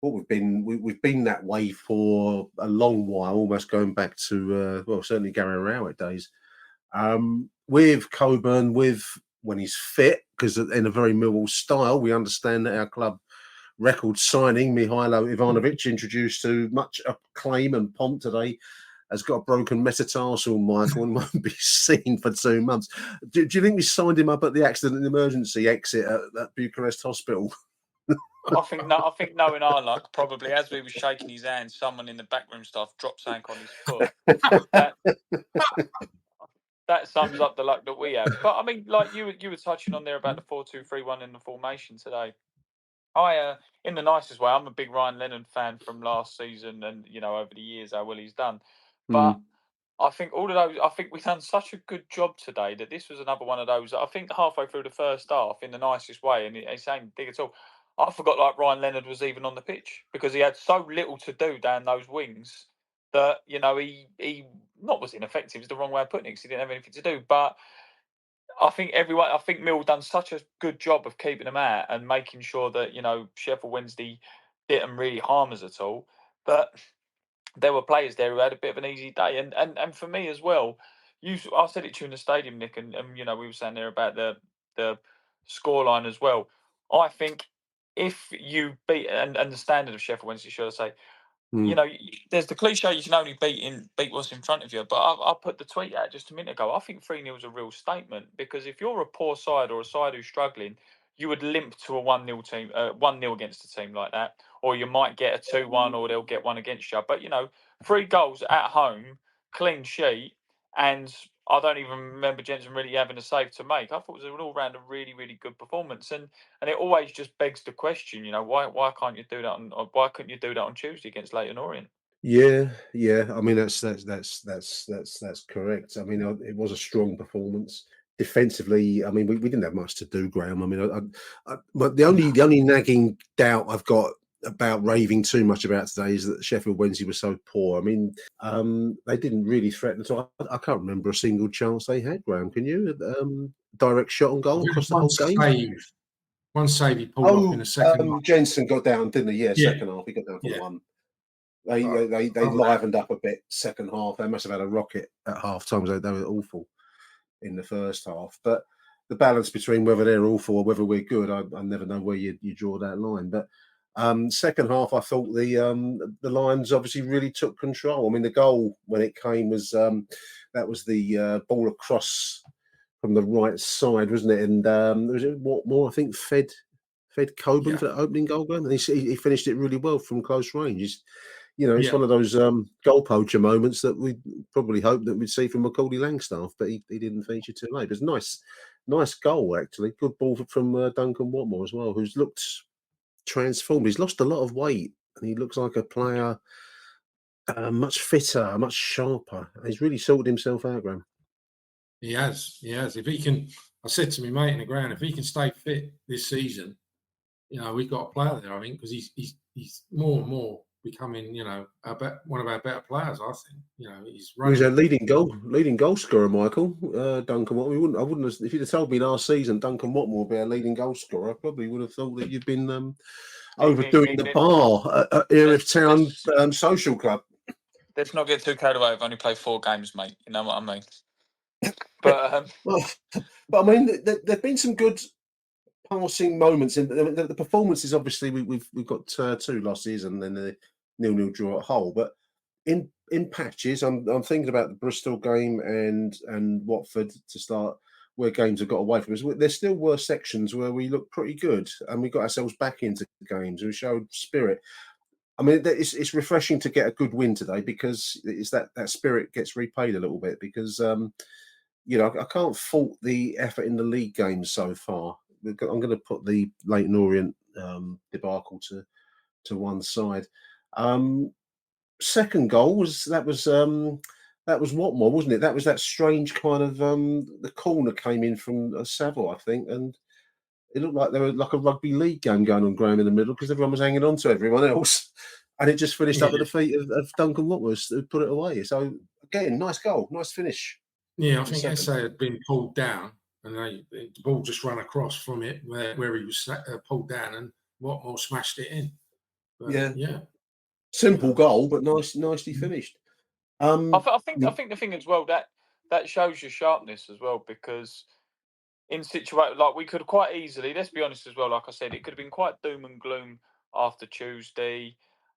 what we've been that way for a long while, almost going back to certainly Gary Rowett days. With Coburn, when he's fit, because in a very Millwall style, we understand that our club record signing Mihailo Ivanovic, introduced to much acclaim and pomp today, has got a broken metatarsal, Michael, and won't be seen for 2 months. Do you think we signed him up at the accident and emergency exit at Bucharest Hospital? I think knowing our luck, probably as we were shaking his hand, someone in the backroom staff dropped something on his foot. That sums up the luck that we have. But I mean, like you were touching on there about the 4-2-3-1 in the formation today. In the nicest way, I'm a big Ryan Lennon fan from last season, and over the years how well he's done. But I think all of those. I think we've done such a good job today that this was another one of those. That I think halfway through the first half, in the nicest way, and it's ain't dig at all. I forgot like Ryan Leonard was even on the pitch because he had so little to do down those wings that he not was ineffective is the wrong way of putting it because he didn't have anything to do. But I think Mill done such a good job of keeping them out and making sure that Sheffield Wednesday didn't really harm us at all. But there were players there who had a bit of an easy day, and for me as well. I said it to you in the stadium, Nick, and we were saying there about the scoreline as well. I think if you beat and the standard of Sheffield Wednesday, should I say, there's the cliche you can only beat what's in front of you. But I put the tweet out just a minute ago. I think 3-0 is a real statement because if you're a poor side or a side who's struggling, you would limp to a 1-0 team, 1-0 against a team like that, or you might get a 2-1, or they'll get one against you. But 3 goals at home, clean sheet, and I don't even remember Jensen really having a save to make. I thought it was an all-round a really, really good performance, and it always just begs the question, why can't you do that why couldn't you do that on Tuesday against Leyton Orient? Yeah. I mean that's correct. I mean it was a strong performance. Defensively, I mean we didn't have much to do, Graham. I mean, but the only nagging doubt I've got about raving too much about today is that Sheffield Wednesday was so poor. I mean, they didn't really threaten at all. I can't remember a single chance they had, Graham. Can you? Direct shot on goal across the whole game. One save he pulled off in the second half. Jensen got down, didn't he? Yeah, second half. He got down for one. They livened up a bit second half. They must have had a rocket at half time. They were awful in the first half. But the balance between whether they're awful or whether we're good, I never know where you draw that line. But second half, I thought the Lions obviously really took control. I mean, the goal when it came was that was the ball across from the right side, wasn't it? And was it Watmore, I think, fed Coburn for the opening goal, and he finished it really well from close range. It's Yeah, one of those goal poacher moments that we probably hoped that we'd see from Macaulay Langstaff, but he didn't feature too late. It was nice goal actually. Good ball from Duncan Watmore as well, who's looked transformed. He's lost a lot of weight, and he looks like a player much fitter, much sharper. He's really sorted himself out, Graham. he has. He has. If he can, I said to my mate in the ground, if he can stay fit this season, we've got a player there. I think because he's more and more becoming, one of our better players. I think. He's He was running. a leading goal scorer, Michael Duncan Watmore. I wouldn't have, if you'd have told me last season Duncan Watmore would be a leading goal scorer, I probably would have thought that you've been overdoing the bar at Erith Town Social Club. Let's not get too carried away. I've only played 4 games, mate. You know what I mean? But but I mean, there've been some good passing moments in the performances. Obviously, we've got 2 losses and then the 0-0 draw at Hull. But in patches, I'm thinking about the Bristol game and Watford to start, where games have got away from us. There still were sections where we looked pretty good and we got ourselves back into games. We showed spirit. I mean, it's refreshing to get a good win today because it's that spirit gets repaid a little bit because, I can't fault the effort in the league games so far. I'm going to put the Leyton Orient debacle to one side. Second goal was Watmore, wasn't it? That was that strange kind of the corner came in from Saville, I think, and it looked like there was like a rugby league game going on, Graham, in the middle because everyone was hanging on to everyone else, and it just finished up at the feet of Duncan Watmore who put it away. So again, nice goal, nice finish. Yeah, I think SA had been pulled down, and the ball just ran across from it where he was pulled down, and Watmore smashed it in. But, yeah. Simple goal, but nicely finished. I think the thing as well that shows your sharpness as well, because in situation like we could quite easily, let's be honest as well, like I said, it could have been quite doom and gloom after Tuesday.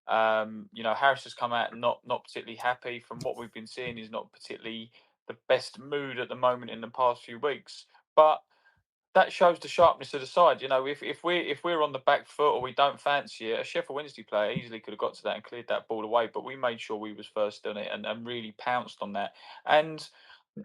Harris has come out not particularly happy. From what we've been seeing, he's not particularly the best mood at the moment in the past few weeks. But that shows the sharpness of the side. If we're on the back foot or we don't fancy it, a Sheffield Wednesday player easily could have got to that and cleared that ball away. But we made sure we was first on it and really pounced on that. And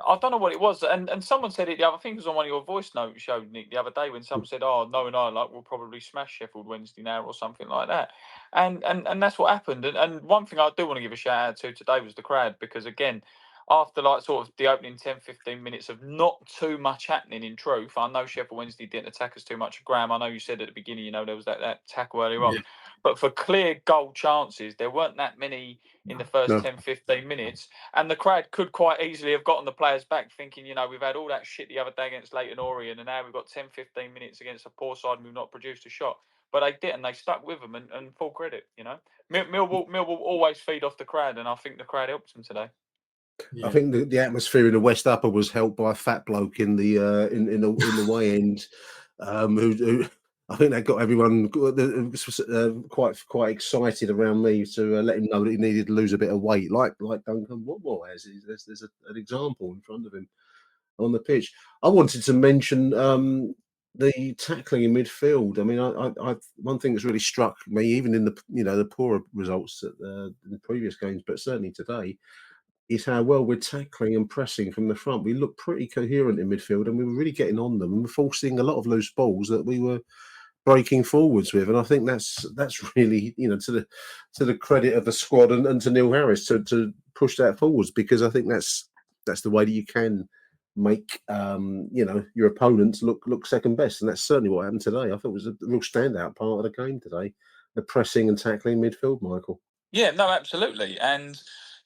I don't know what it was, and someone said it the other thing was on one of your voice notes showed, Nick, the other day, when someone said, "Oh, no, and I we'll probably smash Sheffield Wednesday now," or something like that, and that's what happened. And one thing I do want to give a shout out to today was the crowd, because again, after like sort of the opening 10-15 minutes of not too much happening, in truth, I know Sheffield Wednesday didn't attack us too much. Graham, I know you said at the beginning, there was that tackle earlier on, but for clear goal chances, there weren't that many in the first 10-15 minutes. And the crowd could quite easily have gotten the players back, thinking, we've had all that shit the other day against Leyton Orient, and now we've got 10-15 minutes against a poor side and we've not produced a shot. But they didn't. They stuck with them, and full credit, Millwall always feed off the crowd, and I think the crowd helped them today. Yeah. I think the atmosphere in the West Upper was helped by a fat bloke in the in the way end, who I think that got everyone quite excited around me to let him know that he needed to lose a bit of weight, like Duncan Watmore has. There's an example in front of him on the pitch. I wanted to mention the tackling in midfield. I mean, I one thing that's really struck me, even in the the poorer results in the previous games, but certainly today, is how well we're tackling and pressing from the front. We look pretty coherent in midfield, and we were really getting on them, and we're forcing a lot of loose balls that we were breaking forwards with. And I think that's really to the credit of the squad and to Neil Harris to push that forwards, because I think that's the way that you can make your opponents look second best, and that's certainly what happened today. I thought it was a real standout part of the game today, the pressing and tackling midfield, Michael. Yeah, no, absolutely. And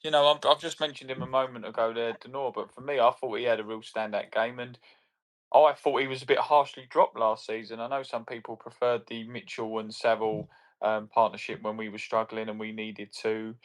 I've just mentioned him a moment ago there, Denor, but for me, I thought he had a real standout game, and I thought he was a bit harshly dropped last season. I know some people preferred the Mitchell and Saville partnership when we were struggling and we needed to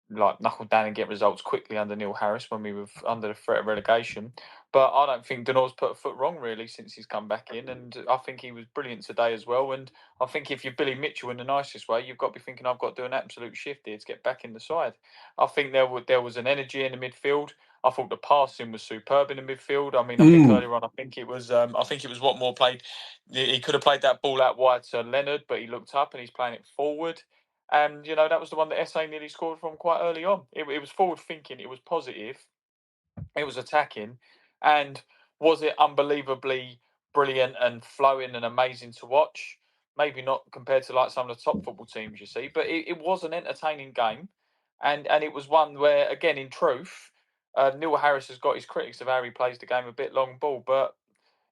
knuckle down and get results quickly under Neil Harris when we were under the threat of relegation. But I don't think Denor's put a foot wrong really since he's come back in, and I think he was brilliant today as well. And I think if you're Billy Mitchell in the nicest way, you've got to be thinking, I've got to do an absolute shift here to get back in the side. I think there was an energy in the midfield. I thought the passing was superb in the midfield. I mean, I think earlier on, I think it was Watmore played. He could have played that ball out wide to Leonard, but he looked up and he's playing it forward. And, that was the one that SA nearly scored from quite early on. It was forward thinking, it was positive, it was attacking. And was it unbelievably brilliant and flowing and amazing to watch? Maybe not compared to like some of the top football teams you see, but it was an entertaining game. And it was one where, again, in truth, Neil Harris has got his critics of how he plays the game a bit long ball, but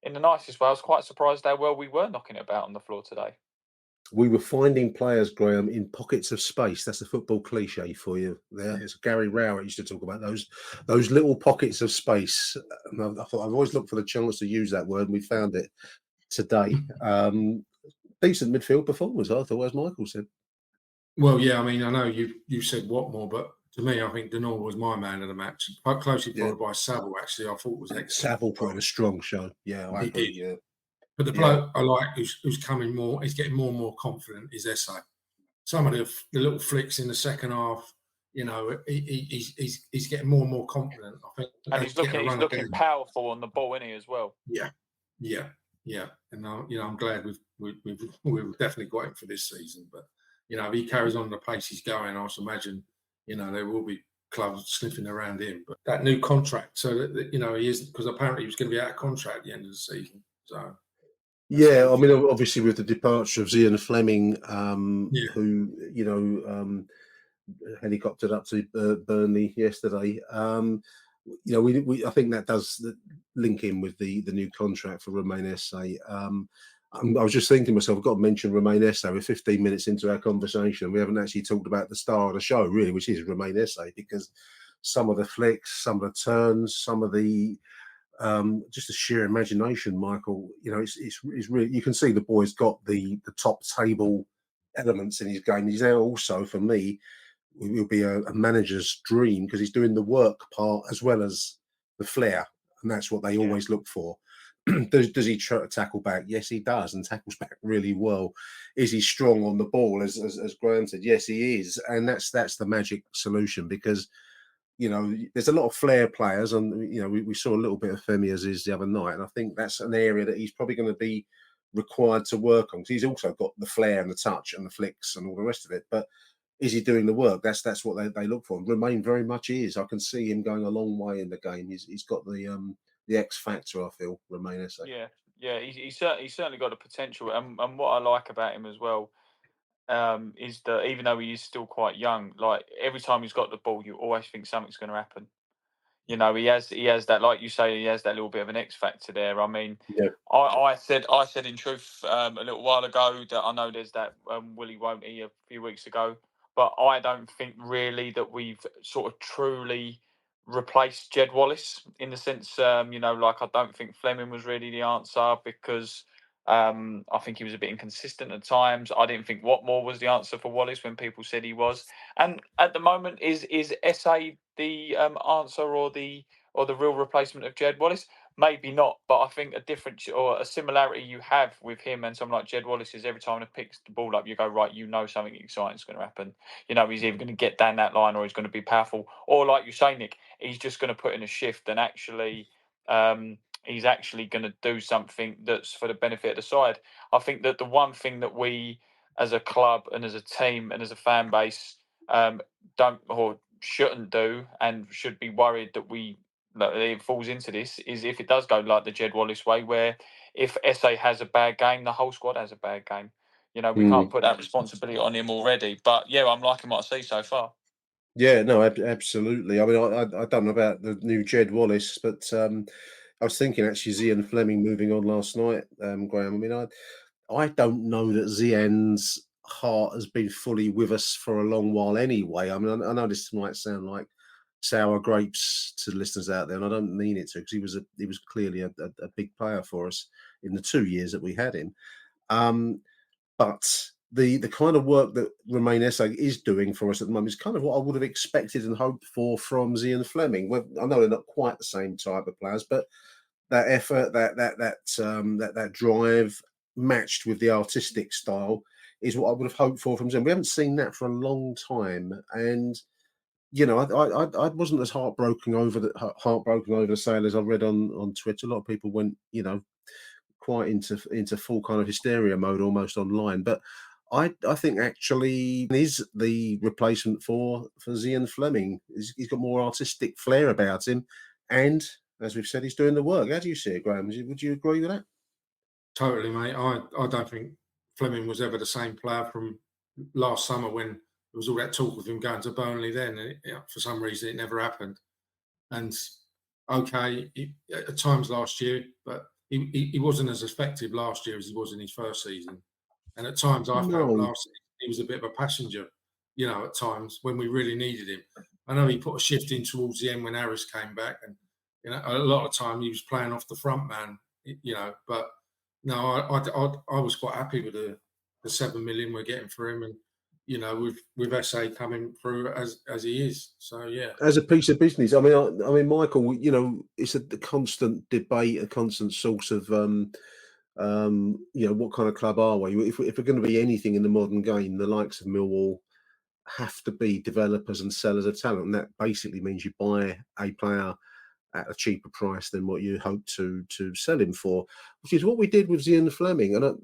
in the nicest way, I was quite surprised how well we were knocking it about on the floor today. We were finding players, Graham, in pockets of space. That's a football cliche for you. There, it's Gary Rowett used to talk about those little pockets of space. And I thought I've always looked for the chance to use that word, and we found it today. Decent midfield performance, I thought, as Michael said. Well, yeah, I mean, I know you said Watmore, but to me, I think Denor was my man of the match. Quite closely followed by Saville, actually, I thought was excellent. Saville put in a strong show. Yeah, I agree. Yeah. But the bloke I like who's coming more, he's getting more and more confident, is SA. Some of the little flicks in the second half, he's getting more and more confident. I think, and he's looking powerful on the ball, isn't he, as well? Yeah. And I'm glad we've definitely got him for this season. But if he carries on the pace he's going, I should imagine there will be clubs sniffing around him. But that new contract, so that he isn't, because apparently he was going to be out of contract at the end of the season. So. Yeah, I mean, obviously with the departure of Zian Fleming, who helicoptered up to Burnley yesterday. I think that does link in with the new contract for Romain SA. I was just thinking to myself, I've got to mention Romain SA. We're 15 minutes into our conversation. We haven't actually talked about the star of the show, really, which is Romain SA, because some of the flicks, some of the turns, some of the just a sheer imagination, Michael. It's really, you can see the boy's got the top table elements in his game. He's now also, for me, will be a manager's dream, because he's doing the work part as well as the flair, and that's what they always look for. Does he tackle back? Yes, he does, and tackles back really well. Is he strong on the ball, as Graham said? Yes, he is, and that's the magic solution, because there's a lot of flair players, and we saw a little bit of Femi Aziz the other night, and I think that's an area that he's probably going to be required to work on, because he's also got the flair and the touch and the flicks and all the rest of it. But is he doing the work? That's what they look for. And Romain very much is. I can see him going a long way in the game. He's got the X factor, I feel, Romain SA. Yeah. He's certainly got the potential, and what I like about him as well. Is that even though he is still quite young, like every time he's got the ball, you always think something's going to happen. He has that, like you say, he has that little bit of an X factor there. I mean, I said in truth a little while ago that I know there's that Willie Won't He a few weeks ago, but I don't think really that we've sort of truly replaced Jed Wallace in the sense, like I don't think Fleming was really the answer, because I think he was a bit inconsistent at times. I didn't think Watmore was the answer for Wallace when people said he was. And at the moment, is SA the answer or the real replacement of Jed Wallace? Maybe not, but I think a difference or a similarity you have with him and someone like Jed Wallace is every time he picks the ball up, you go, right, something exciting is going to happen. He's either going to get down that line or he's going to be powerful. Or like you say, Nick, he's just going to put in a shift and actually he's actually going to do something that's for the benefit of the side. I think that the one thing that we as a club and as a team and as a fan base don't or shouldn't do and should be worried that it falls into this is if it does go like the Jed Wallace way, where if SA has a bad game, the whole squad has a bad game. We can't put that responsibility on him already. But yeah, I'm liking what I see so far. Yeah, no, absolutely. I mean, I don't know about the new Jed Wallace, but I was thinking actually Zian Fleming moving on last night, Graham. I mean, I don't know that Zian's heart has been fully with us for a long while anyway. I mean, I know this might sound like sour grapes to listeners out there, and I don't mean it to, because he was clearly a big player for us in the 2 years that we had him. But the kind of work that Romain SA is doing for us at the moment is kind of what I would have expected and hoped for from Zian Fleming. I know they're not quite the same type of players, but that effort, that drive, matched with the artistic style, is what I would have hoped for from Zian. We haven't seen that for a long time, and I wasn't as heartbroken over the sale as I read on Twitter. A lot of people went, quite into full kind of hysteria mode almost online, but I think actually is the replacement for Zian Fleming. He's got more artistic flair about him, and as we've said, he's doing the work. How do you see it, Graham? Would you agree with that? Totally, mate. I don't think Fleming was ever the same player from last summer when there was all that talk of him going to Burnley. Then for some reason it never happened. And okay, at times last year, but he wasn't as effective last year as he was in his first season. And at times I felt No, last season he was a bit of a passenger, at times when we really needed him. I know he put a shift in towards the end when Harris came back, and a lot of time he was playing off the front man, but no, I was quite happy with the 7 million we're getting for him, and with SA coming through as he is. So yeah, as a piece of business. I mean, Michael. It's a constant debate, a constant source of what kind of club are we? If we're going to be anything in the modern game, the likes of Millwall have to be developers and sellers of talent, and that basically means you buy a player at a cheaper price than what you hope to sell him for, which is what we did with Zian Fleming. And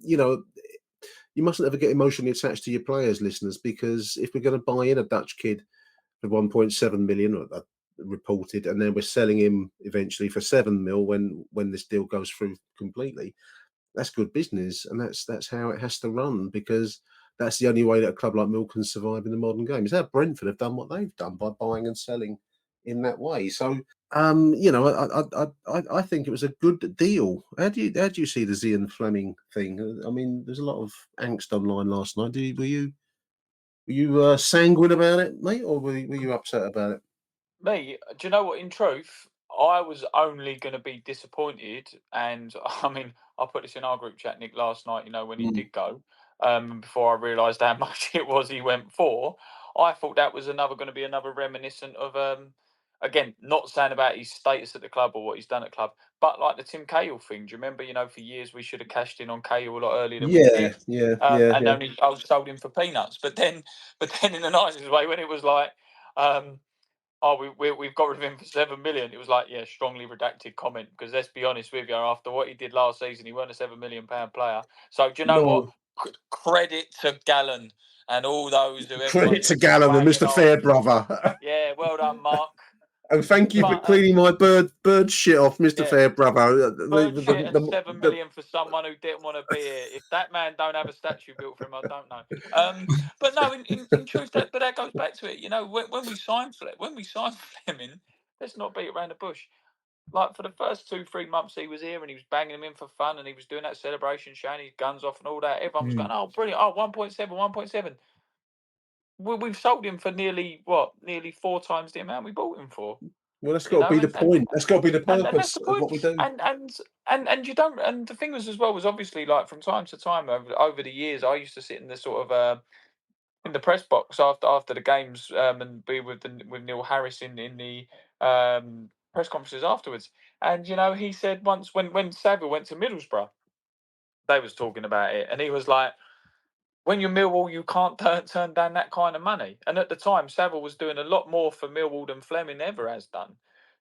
you mustn't ever get emotionally attached to your players, listeners, because if we're going to buy in a Dutch kid for 1.7 million reported, and then we're selling him eventually for 7 mil when this deal goes through completely, that's good business, and that's how it has to run, because that's the only way that a club like Mill can survive in the modern game. Is how Brentford have done what they've done by buying and selling in that way. So, I think it was a good deal. How do you see the Zian Fleming thing? I mean, there's a lot of angst online last night. Were you sanguine about it, mate, or were you upset about it? Me, do you know what? In truth, I was only going to be disappointed, and I mean, I put this in our group chat, Nick, last night. When he did go, before I realised how much it was he went for, I thought that was going to be another reminiscent of, again, not saying about his status at the club or what he's done at club, but like the Tim Cahill thing. Do you remember? For years we should have cashed in on Cahill a lot earlier than we Yeah, did, yeah, and yeah. only I sold him for peanuts. But then in the nicest way, when it was like. Oh, we've got rid of him for 7 million. It was like, yeah, strongly redacted comment, because let's be honest with you, after what he did last season, he weren't a £7 million player. So do you know what? No, Credit to Gallen and all those who everyone credit to keeps Gallen and slagging Mr. off. Fairbrother. Yeah, well done, Mark. And thank you for But cleaning my bird shit off, Mr. yeah, Fairbrother. bird shit and 7 million for someone who didn't want to be here. If that man don't have a statue built for him, I don't know. But no, in truth, that goes back to it. When we signed Fleming, let's not beat around the bush. Like, for the first 2-3 months he was here and he was banging them in for fun and he was doing that celebration, showing his guns off and all that, everyone was going, oh, brilliant, 1.7. We've sold him for nearly 4 times the amount we bought him for. Well, that's got to be the point. That's got to be the And that's purpose the of point. what we do. And you don't. And the thing was, as well, was obviously, like, from time to time over the years, I used to sit in the sort of in the press box after the games, and be with Neil Harris in the press conferences afterwards. And he said once when Saville went to Middlesbrough, they was talking about it, and he was like, when you're Millwall, you can't turn down that kind of money. And at the time, Saville was doing a lot more for Millwall than Fleming ever has done.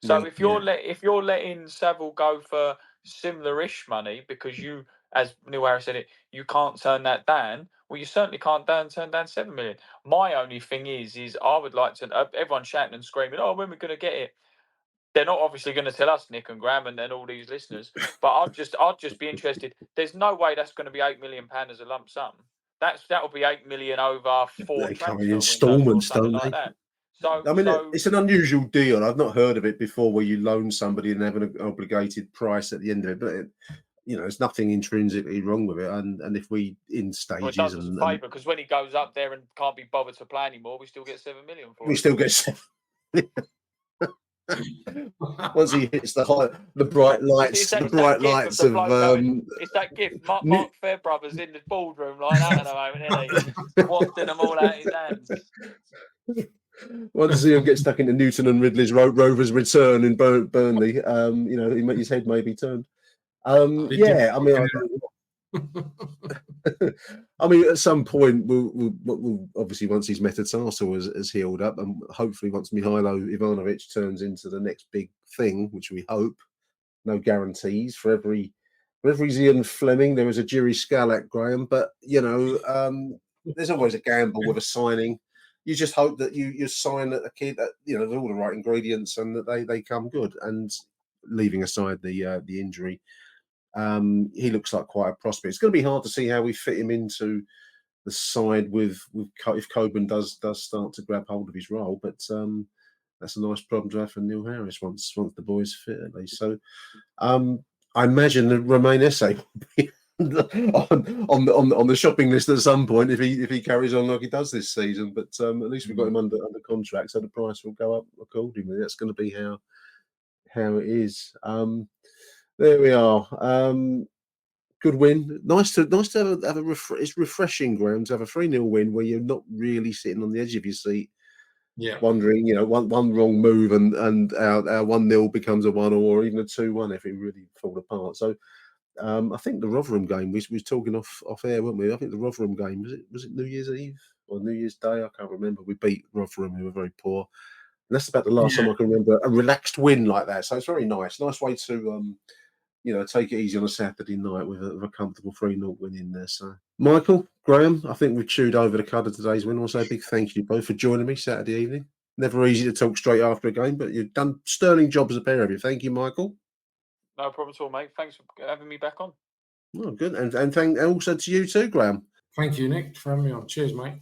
So Yeah, if you're letting Saville go for similar-ish money because you, as Neil Harris said it, you can't turn that down. Well, you certainly can't turn down 7 million. My only thing is I would like to. Everyone shouting and screaming, "Oh, when we're going to get it?" They're not obviously going to tell us, Nick and Graham, and all these listeners. But I'd just be interested. There's no way that's going to be £8 million as a lump sum. That'll be 8 million over 4 they come in transfer windows or instalments, something don't like they? that. So I mean, it's an unusual deal. I've not heard of it before, where you loan somebody and have an obligated price at the end of it. But there's nothing intrinsically wrong with it. And if we in well, it stages does us a and favour, because when he goes up there and can't be bothered to play anymore, we still get 7 million for we him. still get once he hits the bright lights, It's that gif of the bloke going. It's that gif. Mark Fairbrother's in the boardroom like that at the moment, isn't he? Wafting them all out his hands. Once Zion gets stuck into Newton and Ridley's Rover's return in Burnley, his head may be turned. Yeah, I mean, I mean, at some point, we'll obviously, once his metatarsal has healed up, and hopefully once Mihailo Ivanovic turns into the next big thing, which we hope. No guarantees for every Zian Fleming. There was a Jiri Scalak, Graham, but there's always a gamble with a signing. You just hope that you sign a kid that with all the right ingredients and that they come good. And leaving aside the injury, he looks like quite a prospect. It's going to be hard to see how we fit him into the side with if Coburn does start to grab hold of his role. But that's a nice problem to have for Neil Harris once the boys fit at least. So I imagine the Romain Esse will be on the shopping list at some point if he carries on like he does this season. But at least we've got him under contract, so the price will go up accordingly. That's going to be how it is. There we are. Good win. Nice to have it's refreshing ground to have a 3-0 win where you're not really sitting on the edge of your seat. Yeah, wondering, one wrong move and our 1-0 becomes a 1 or even a 2-1 if it really fall apart. So I think the Rotherham game, we was talking off air, weren't we? I think the Rotherham game, was it New Year's Eve or New Year's Day? I can't remember. We beat Rotherham, who were very poor. And that's about the last time I can remember a relaxed win like that. So it's very nice. Nice way to take it easy on a Saturday night with a comfortable 3-0 win in there. So, Michael, Graham, I think we've chewed over the cud of today's win. I want to say a big thank you both for joining me Saturday evening. Never easy to talk straight after a game, but you've done sterling job as a pair of you. Thank you, Michael. No problem at all, mate. Thanks for having me back on. Oh, good. And thank also to you too, Graham. Thank you, Nick, for having me on. Cheers, mate.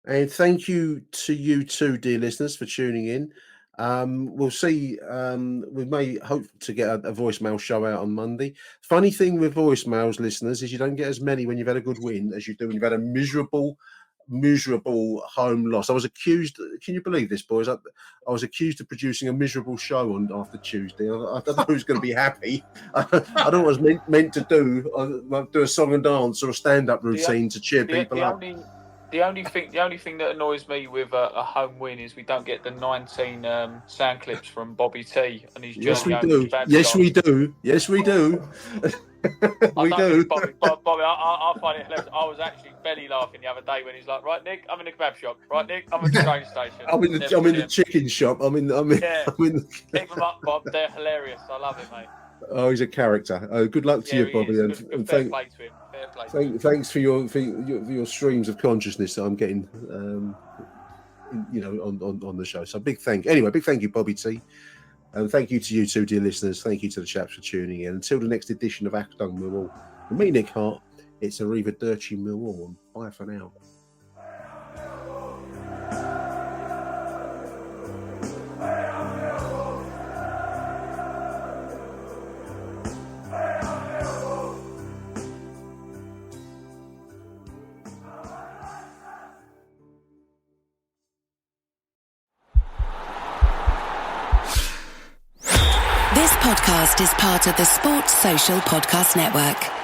And thank you to you too, dear listeners, for tuning in. We'll see. We may hope to get a voicemail show out on Monday. Funny thing with voicemails, listeners, is you don't get as many when you've had a good win as you do when you've had a miserable home loss. I was accused. Can you believe this, boys? I was accused of producing a miserable show after Tuesday. I don't know who's going to be happy. I don't know what I was meant to do. Do a song and dance or a stand-up routine to cheer people up. The only thing that annoys me with a home win is we don't get the 19 sound clips from Bobby T and his journey. Yes, we do. We do. Bobby, I find it hilarious. I was actually belly laughing the other day when he's like, "Right, Nick, I'm in the kebab shop. Right, Nick, I'm at the train station. I'm in the chicken shop. Keep them up, Bob. They're hilarious. I love it, mate. Oh, he's a character. Good luck to you, Bobby. And fair play to him. Thanks for your streams of consciousness that I'm getting, on the show. So big thank you, Bobby T. And thank you to you two, dear listeners. Thank you to the chaps for tuning in. Until the next edition of Achtung Millwall, from me, Nick Hart, it's Arrivederci Millwall. Bye for now. This podcast is part of the Sports Social Podcast Network.